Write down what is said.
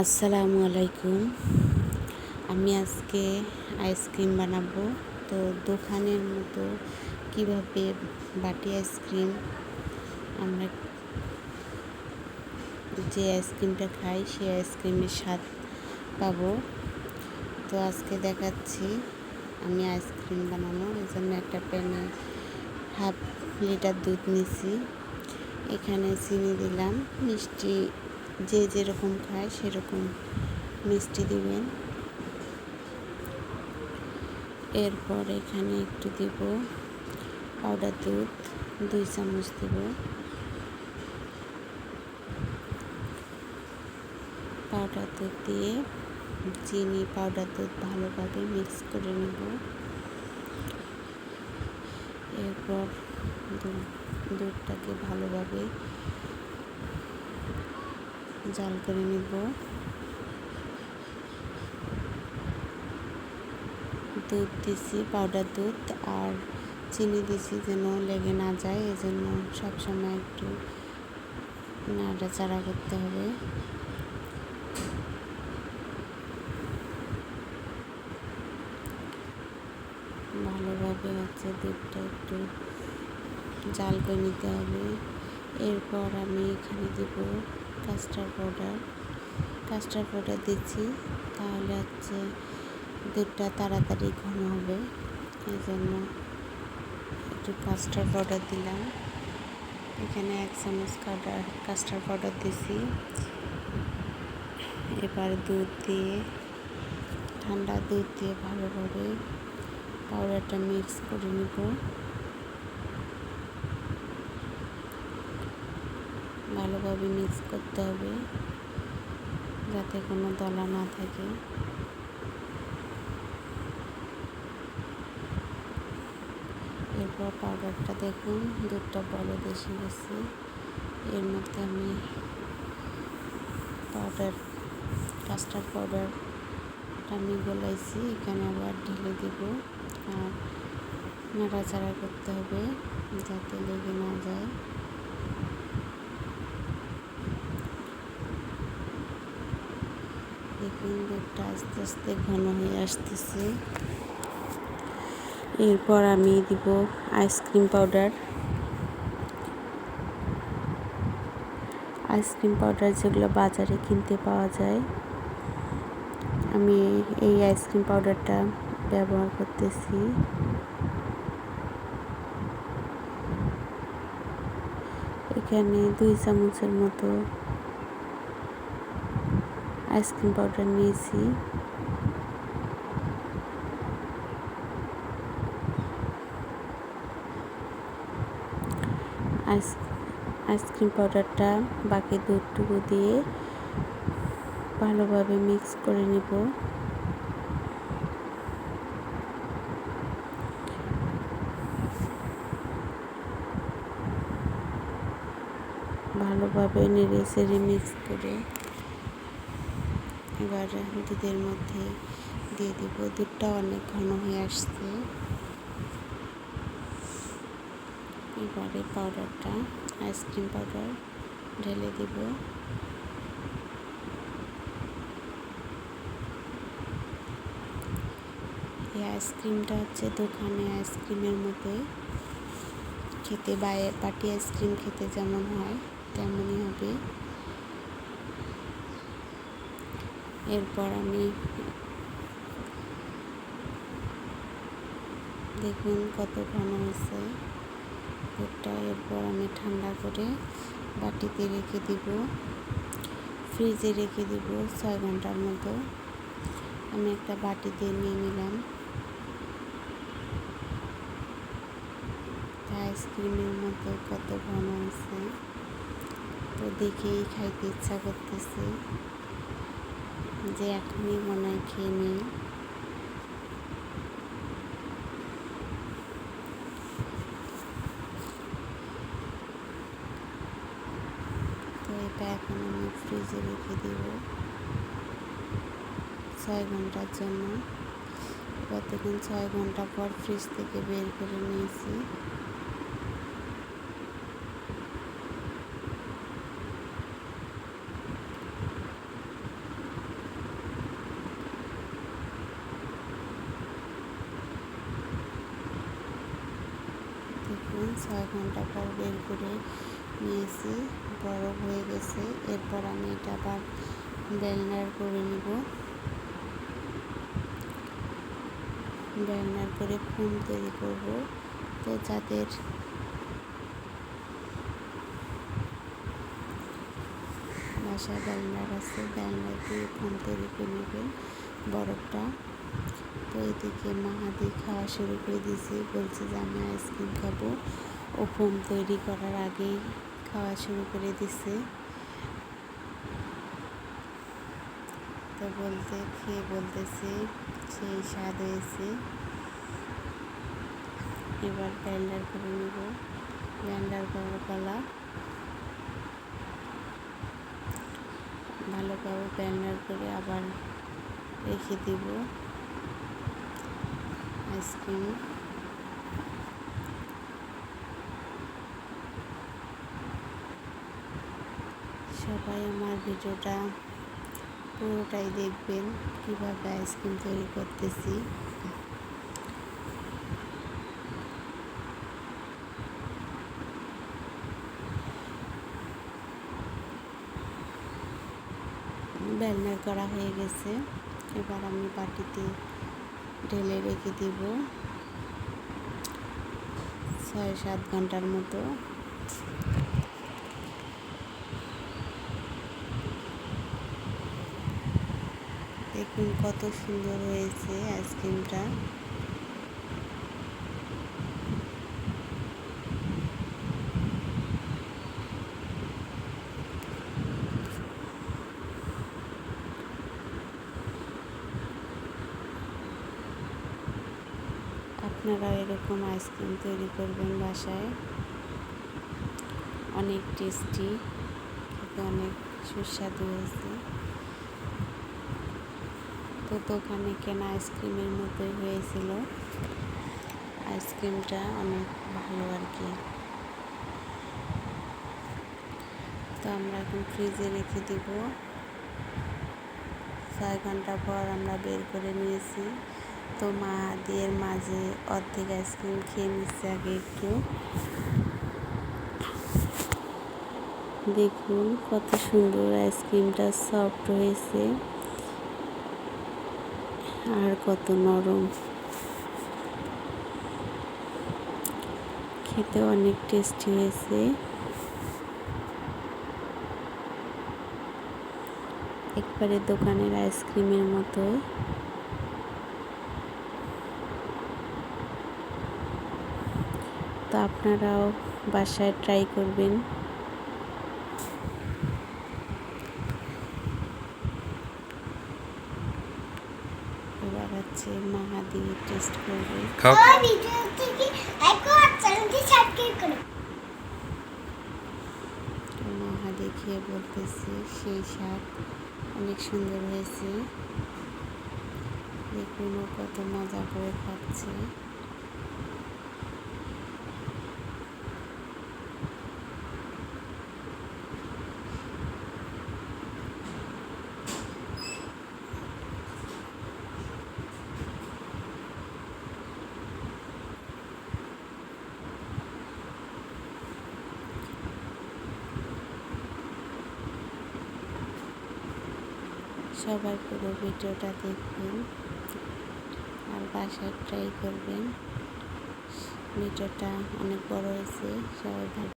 আসসালামু আলাইকুম। আমি আজকে আইসক্রিম বানাবো। তো দোকানের মতো কিভাবে বাটি আইসক্রিম আমরা যে আইসক্রিমটা খাই সেই আইসক্রিমের স্বাদ পাবো। তো আজকে দেখাচ্ছি আমি আইসক্রিম বানানো। এই জন্য একটা প্যানে 1/2 লিটার দুধ নিছি। এখানে চিনি দিলাম, মিষ্টি যে যেরকম খায় সেরকম মিষ্টি দিবেন। এরপর এখানে একটু দিব পাউডার দুধ, 2 চামচ দেব। পাউডার দুধ দিয়ে চিনি পাউডার দুধ ভালোভাবে মিক্স করে নেব। এরপর দুধটাকে ভালোভাবে জাল করে নেব। দুধ দিছি, পাউডার দুধ আর চিনি দিছি যেন লেগে না যায়, এজন্য সবসময় একটু নাড়াচাড়া করতে হবে। ভালোভাবে দুধটা একটু জাল করে নিতে হবে। এরপর আমি এখানে দেব কাস্টার্ড পাউডার দিচ্ছি, তাহলে দুধটা তাড়াতাড়ি ঘন হবে। এই জন্য একটু কাস্টার্ড পাউডার দিলাম। এখানে 1 চামচ কাস্টার্ড পাউডার দিছি। এবার ঠান্ডা দুধ দিয়ে ভালোভাবে পাউডারটা মিক্স করে নেব। ভালোভাবে মিক্স করতে হবে যাতে কোনো দলা না থাকে। এরপর পাউডারটা দেখুন দুধটা বলদ এসে গেছে। এর মধ্যে আমি কাস্টার্ড পাউডারটা আমি গলাইছি, এখানে আবার ঢেলে দেব আর নাড়াচাড়া করতে হবে যাতে লেগে না যায়। দেখুন দুধটা আস্তে আস্তে ঘন হয়ে আসতেছে। এরপর আমি দিব আইসক্রিম পাউডার যেগুলো বাজারে কিনতে পাওয়া যায়। আমি এই আইসক্রিম পাউডারটা ব্যবহার করতেছি। এখানে 2 চামচের মতো আইসক্রিম পাউডার নিয়েছি। আইসক্রিম পাউডারটা বাকি দুধটুকু দিয়ে ভালোভাবে মিক্স করে নেব। ভালোভাবে নেড়ে চেড়ে মিক্স করে এবার দুধের মধ্যে দিয়ে দিব। দুধটা অনেক ঘন হয়ে আসছে। এবারে আইসক্রিম পাউডার ঢেলে দিব। এই আইসক্রিমটা দোকানে আইসক্রিমের মতো খেতে, বাটি আইসক্রিম খেতে যেমন হয় তেমনই হবে। এরপর আমি দেখুন কত ঘন হয়েছে দুধটা। এরপর আমি ঠান্ডা করে বাটিতে রেখে দিব, ফ্রিজে রেখে দিব 6 ঘন্টার মতো। আমি একটা বাটিতে নিয়ে নিলাম। আইসক্রিমের মতো কত ঘন হয়েছে, তো দেখেই খাইতে ইচ্ছা করতেছে যে এখনই মনে হয় খেয়ে নিই। তো এটা এখন আমি ফ্রিজে রেখে দিব 6 ঘন্টার জন্য। কতক্ষণ 6 ঘন্টা পর ফ্রিজ থেকে বের করে নিয়েছি। 6 ঘন্টা পর বের করে নিয়েছি, বরফ হয়ে গেছে। এরপর আমি এটা আবার ব্লেন্ডার করে নিব। ব্লেন্ডার করে ফোম তৈরি করব। তো যাদের বাসায় ব্লেন্ডার আছে, ব্লেন্ডার দিয়ে ফোম তৈরি করে নেবেন বরফটা। তো এদিকে মাহাদি খাওয়া শুরু করে দিয়েছি, বলছে যে আমি আইসক্রিম খাবো। ও ফোম তৈরি করার আগেই খাওয়া শুরু করে দিছে। তো খেয়ে বলতেছে সেই স্বাদ হয়েছে। এবার ব্লেন্ডার করে নেব। ব্লেন্ডার করার পালা। ভালোভাবে ব্লেন্ডার করে আবার রেখে দিব আইসক্রিম। সবাই আমার ভিডিওটা পুরোটাই দেখবেন, কিভাবে আইসক্রিম তৈরি করতেছি। ব্লেন্ডার করা হয়ে গেছে। এবার আমি বাটিতে ঢেলে রেখে দিব 6-7 ঘন্টার মতো। দেখুন কত সুন্দর হয়েছে আইসক্রিমটা। আপনারা এরকম আইসক্রিম তৈরি করবেন বাসায়, অনেক টেস্টি, খেতে অনেক সুস্বাদু হয়েছে। তো দোকানে কেনা আইসক্রিমের মতোই হয়েছিল, আইসক্রিমটা অনেক ভালো আর কি। তো আমরা এখন ফ্রিজে রেখে দিব। 6 ঘন্টা পর আমরা বের করে নিয়েছি। তো মাহাদির মাঝে অর্ধেক আইসক্রিম খেয়ে নিচ্ছে আগে একটু। দেখুন কত সুন্দর আইসক্রিমটা সফট হয়েছে আর কত নরম, খেতে অনেক টেস্টি হয়েছে। একবারে দোকানের আইসক্রিমের মতো। তো আপনারাও বাসায় ট্রাই করবেন। এবার হচ্ছে মাহাদি টেস্ট করবে। মাহাদি খেয়ে বলতেছে সেই স্বাদ, অনেক সুন্দর হয়েছে। দেখুন ও কত মজা করে খাচ্ছে। সবাই পুরো ভিডিওটা দেখবেন আর বাসায় ট্রাই করবেন। ভিডিওটা অনেক বড় হয়েছে, সবাই ভালো।